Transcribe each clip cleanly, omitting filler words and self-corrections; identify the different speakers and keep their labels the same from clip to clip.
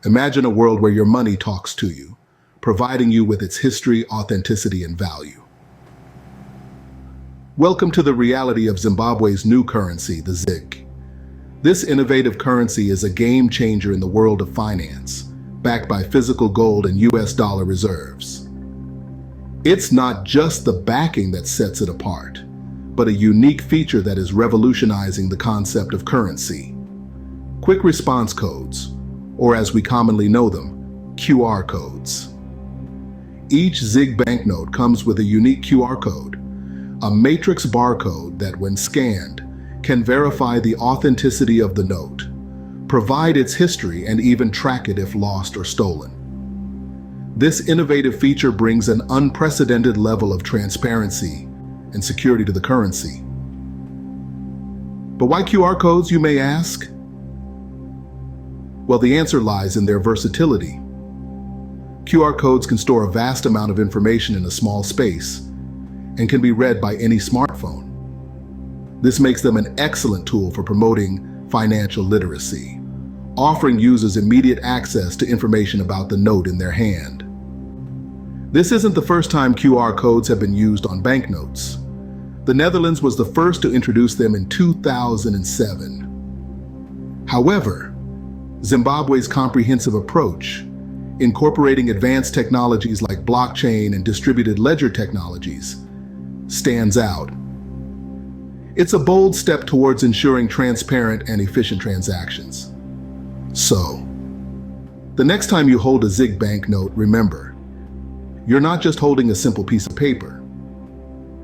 Speaker 1: Imagine a world where your money talks to you, providing you with its history, authenticity, and value. Welcome to the reality of Zimbabwe's new currency, the ZiG. This innovative currency is a game changer in the world of finance, backed by physical gold and US dollar reserves. It's not just the backing that sets it apart, but a unique feature that is revolutionizing the concept of currency. Quick response codes, or as we commonly know them, QR codes. Each ZiG banknote comes with a unique QR code, a matrix barcode that, when scanned, can verify the authenticity of the note, provide its history, and even track it if lost or stolen. This innovative feature brings an unprecedented level of transparency and security to the currency. But why QR codes, you may ask? Well, the answer lies in their versatility. QR codes can store a vast amount of information in a small space and can be read by any smartphone. This makes them an excellent tool for promoting financial literacy, offering users immediate access to information about the note in their hand. This isn't the first time QR codes have been used on banknotes. The Netherlands was the first to introduce them in 2007. However, Zimbabwe's comprehensive approach, incorporating advanced technologies like blockchain and distributed ledger technologies, stands out. It's a bold step towards ensuring transparent and efficient transactions. So, the next time you hold a ZiG banknote, remember, you're not just holding a simple piece of paper.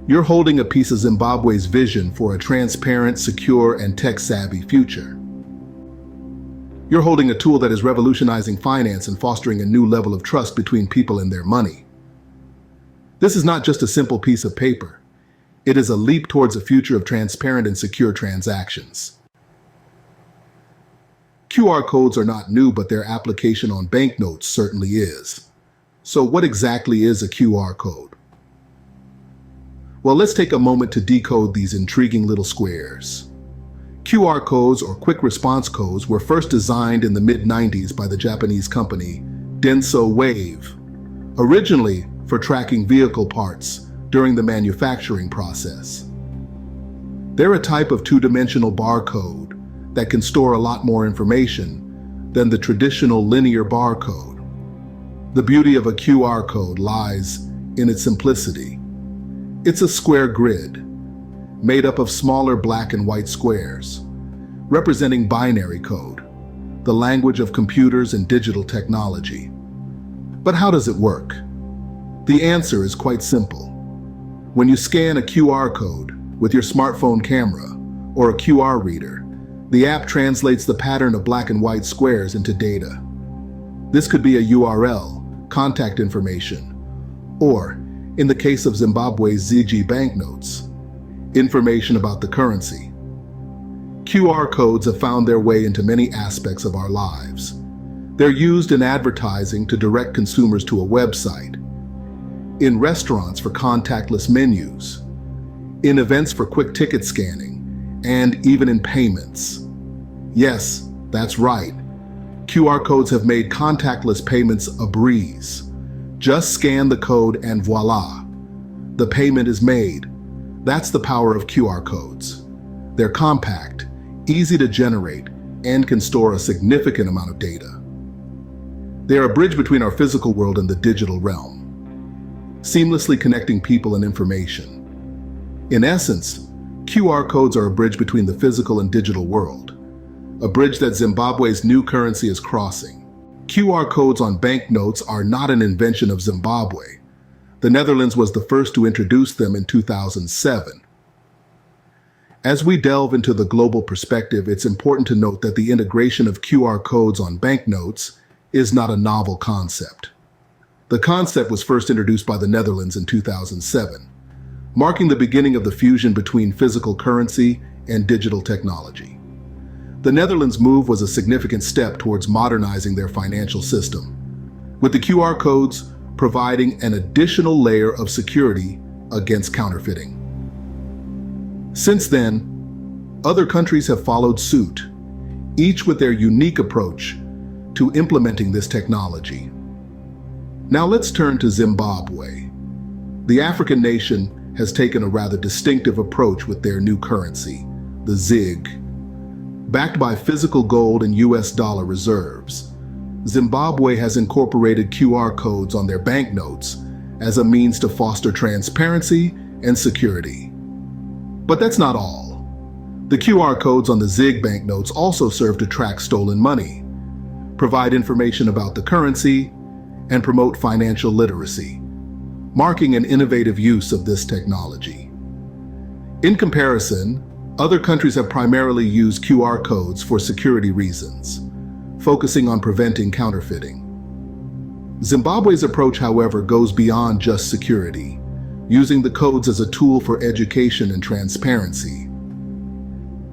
Speaker 1: You're holding a piece of Zimbabwe's vision for a transparent, secure, and tech-savvy future. You're holding a tool that is revolutionizing finance and fostering a new level of trust between people and their money. This is not just a simple piece of paper. It is a leap towards a future of transparent and secure transactions. QR codes are not new, but their application on banknotes certainly is. So what exactly is a QR code? Well, let's take a moment to decode these intriguing little squares. QR codes, or quick response codes, were first designed in the mid-90s by the Japanese company Denso Wave, originally for tracking vehicle parts during the manufacturing process. They're a type of two-dimensional barcode that can store a lot more information than the traditional linear barcode. The beauty of a QR code lies in its simplicity. It's a square grid, made up of smaller black and white squares, representing binary code, the language of computers and digital technology. But how does it work? The answer is quite simple. When you scan a QR code with your smartphone camera or a QR reader, the app translates the pattern of black and white squares into data. This could be a URL, contact information, or, in the case of Zimbabwe's ZiG banknotes, information about the currency. QR codes have found their way into many aspects of our lives. They're used in advertising to direct consumers to a website, in restaurants for contactless menus, in events for quick ticket scanning, and even in payments. Yes, that's right. QR codes have made contactless payments a breeze. Just scan the code and voila, the payment is made. That's the power of QR codes. They're compact, easy to generate, and can store a significant amount of data. They are a bridge between our physical world and the digital realm, seamlessly connecting people and information. In essence, QR codes are a bridge between the physical and digital world, a bridge that Zimbabwe's new currency is crossing. QR codes on banknotes are not an invention of Zimbabwe. The Netherlands was the first to introduce them in 2007. As we delve into the global perspective, it's important to note that the integration of QR codes on banknotes is not a novel concept. The concept was first introduced by the Netherlands in 2007, marking the beginning of the fusion between physical currency and digital technology. The Netherlands' move was a significant step towards modernizing their financial system, with the QR codes providing an additional layer of security against counterfeiting. Since then, other countries have followed suit, each with their unique approach to implementing this technology. Now let's turn to Zimbabwe. The African nation has taken a rather distinctive approach with their new currency, the ZiG. Backed by physical gold and US dollar reserves, Zimbabwe has incorporated QR codes on their banknotes as a means to foster transparency and security. But that's not all. The QR codes on the ZiG banknotes also serve to track stolen money, provide information about the currency, and promote financial literacy, marking an innovative use of this technology. In comparison, other countries have primarily used QR codes for security reasons, focusing on preventing counterfeiting. Zimbabwe's approach, however, goes beyond just security, using the codes as a tool for education and transparency.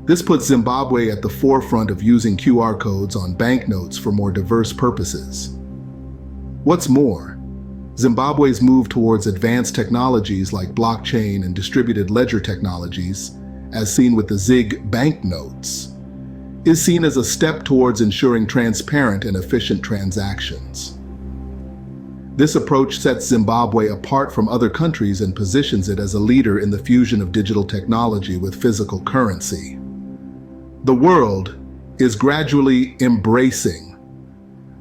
Speaker 1: This puts Zimbabwe at the forefront of using QR codes on banknotes for more diverse purposes. What's more, Zimbabwe's move towards advanced technologies like blockchain and distributed ledger technologies, as seen with the ZiG banknotes, is seen as a step towards ensuring transparent and efficient transactions. This approach sets Zimbabwe apart from other countries and positions it as a leader in the fusion of digital technology with physical currency. The world is gradually embracing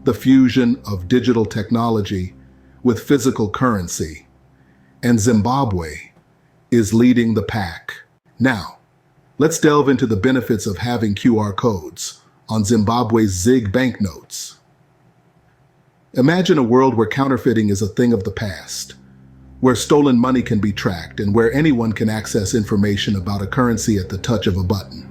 Speaker 1: the fusion of digital technology with physical currency, and Zimbabwe is leading the pack. Now, let's delve into the benefits of having QR codes on Zimbabwe's ZiG banknotes. Imagine a world where counterfeiting is a thing of the past, where stolen money can be tracked and where anyone can access information about a currency at the touch of a button.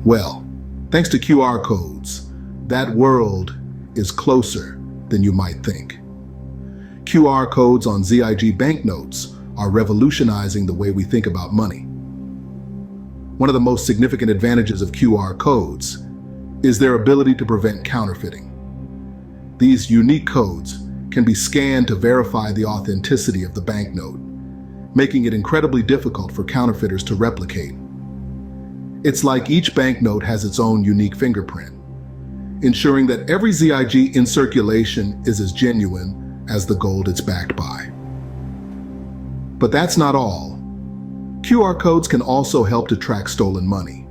Speaker 1: Well, thanks to QR codes, that world is closer than you might think. QR codes on ZiG banknotes are revolutionizing the way we think about money. One of the most significant advantages of QR codes is their ability to prevent counterfeiting. These unique codes can be scanned to verify the authenticity of the banknote, making it incredibly difficult for counterfeiters to replicate. It's like each banknote has its own unique fingerprint, ensuring that every ZiG in circulation is as genuine as the gold it's backed by. But that's not all. QR codes can also help to track stolen money.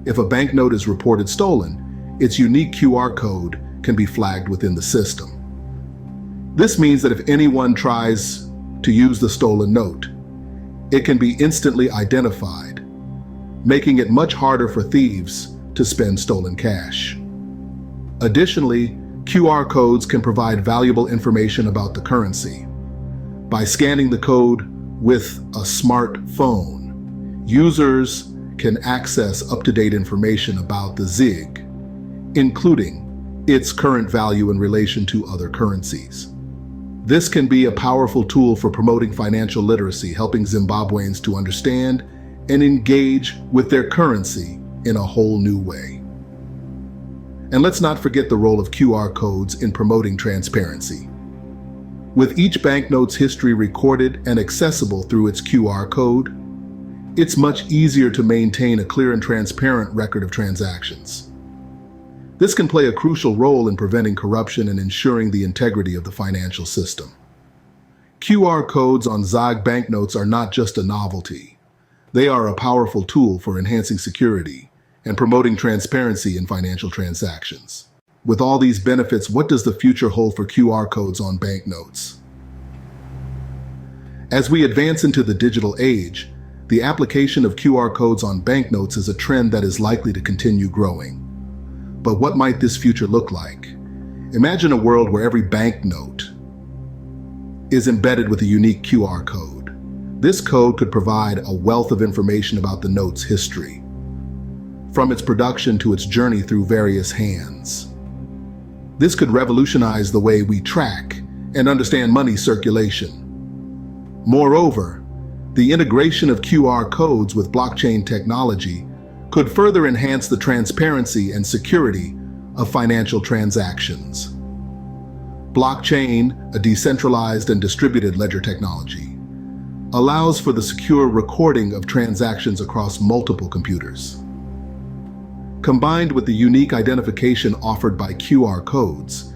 Speaker 1: If a banknote is reported stolen, its unique QR code can be flagged within the system. This means that if anyone tries to use the stolen note, it can be instantly identified, making it much harder for thieves to spend stolen cash. Additionally, QR codes can provide valuable information about the currency. By scanning the code with a smartphone, users can access up-to-date information about the ZiG, including its current value in relation to other currencies. This can be a powerful tool for promoting financial literacy, helping Zimbabweans to understand and engage with their currency in a whole new way. And let's not forget the role of QR codes in promoting transparency. With each banknote's history recorded and accessible through its QR code, it's much easier to maintain a clear and transparent record of transactions. This can play a crucial role in preventing corruption and ensuring the integrity of the financial system. QR codes on ZiG banknotes are not just a novelty. They are a powerful tool for enhancing security and promoting transparency in financial transactions. With all these benefits, what does the future hold for QR codes on banknotes? As we advance into the digital age, the application of QR codes on banknotes is a trend that is likely to continue growing. But what might this future look like? Imagine a world where every banknote is embedded with a unique QR code. This code could provide a wealth of information about the note's history, from its production to its journey through various hands. This could revolutionize the way we track and understand money circulation. Moreover, the integration of QR codes with blockchain technology could further enhance the transparency and security of financial transactions. Blockchain, a decentralized and distributed ledger technology, allows for the secure recording of transactions across multiple computers. Combined with the unique identification offered by QR codes,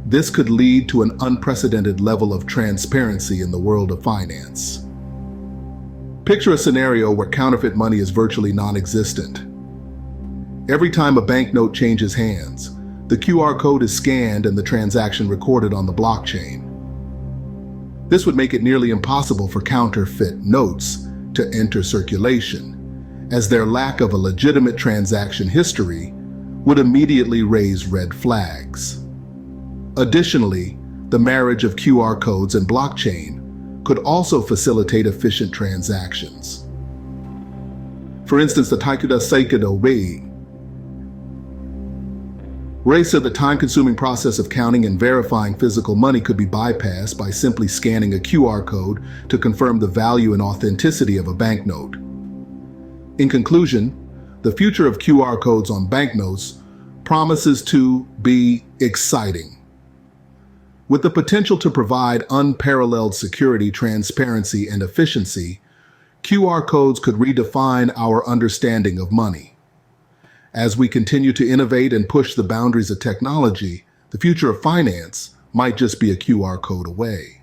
Speaker 1: this could lead to an unprecedented level of transparency in the world of finance. Picture a scenario where counterfeit money is virtually non-existent. Every time a banknote changes hands, the QR code is scanned and the transaction recorded on the blockchain. This would make it nearly impossible for counterfeit notes to enter circulation, as their lack of a legitimate transaction history would immediately raise red flags. Additionally, the marriage of QR codes and blockchain could also facilitate efficient transactions. For instance, the Taikuda Seikido Ray said the time-consuming process of counting and verifying physical money could be bypassed by simply scanning a QR code to confirm the value and authenticity of a banknote. In conclusion, the future of QR codes on banknotes promises to be exciting. With the potential to provide unparalleled security, transparency, and efficiency, QR codes could redefine our understanding of money. As we continue to innovate and push the boundaries of technology, the future of finance might just be a QR code away.